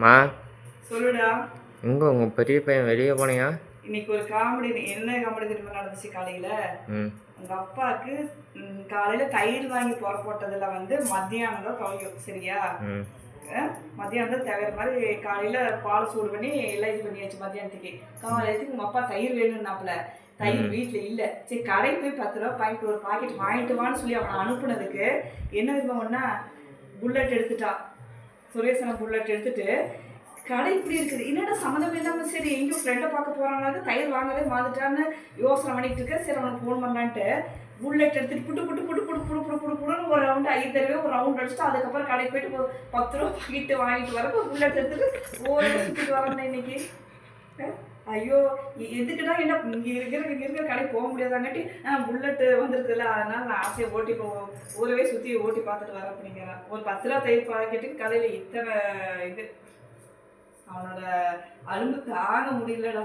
மா சொல்லுடா. எங்க உங்க பெரிய பையன் வெளியே போனியா? இன்னைக்கு ஒரு காமெடி. என்ன காமெடி தெரியுமா நடந்துச்சு காலையில? உங்க அப்பாவுக்கு காலையில தயிர் வாங்கி போட்டதுல வந்து மத்தியானம் தான் துவையும். சரியா? மத்தியானம் தான் தவிர மாதிரி காலையில பால் சூடு பண்ணி எல்லாம் இது பண்ணியாச்சு. மத்தியானத்துக்கு காலையிலத்துக்கு உங்க அப்பா தயிர் வேணும்னாப்புல. தயிர் வீட்டில் இல்லை. சரி கடைக்கு போய் 10 ரூபா பாக்கெட் ஒரு பாக்கெட் வாங்கிட்டு வான்னு சொல்லி அவனை அனுப்புனதுக்கு என்ன விரும்புனா புல்லட் எடுத்துட்டா. சுரேசனை புல்லட் எடுத்துட்டு கடை இப்படி இருக்குது. என்னடா சம்மந்தம் இல்லாமல் சரி எங்கேயும் ஃப்ரெண்டை பார்க்க போகிறாங்க, தயிர் வாங்கவே வந்துட்டான்னு யோசனை பண்ணிட்டு இருக்க. சரி அவனுக்கு ஃபோன் பண்ணலான்ட்டு புல்லட் எடுத்துட்டு புட்டு புட்டு புட்டு புட்டு புடு புடு புடு புடுன்னு ஒரு ரவுண்டு 5 தடவை ஒரு ரவுண்ட் அடிச்சுட்டு அதுக்கப்புறம் கடைக்கு போயிட்டு 10 ரூபா பாக்கிட்டு வாங்கிட்டு வரப்போ புல்லட் எடுத்துட்டு ஓரே சுற்றிட்டு வரேன் இன்னைக்கு. ஐயோ எதுக்குடா என்ன இங்கே இருக்கிற கடைக்கு போக முடியாதாங்காட்டி புல்லட்டு வந்துருக்குல்ல, அதனால நான் ஆசையை ஓட்டி ஊரவே சுற்றி ஓட்டி பார்த்துட்டு வரேன் அப்படிங்கிறேன். ஒரு 10 ரூபா தயிர் பாக்கெட்டுக்கு கடையில் இத்தனை இது. அவனோட அலும்பு தாங்க முடியலடா.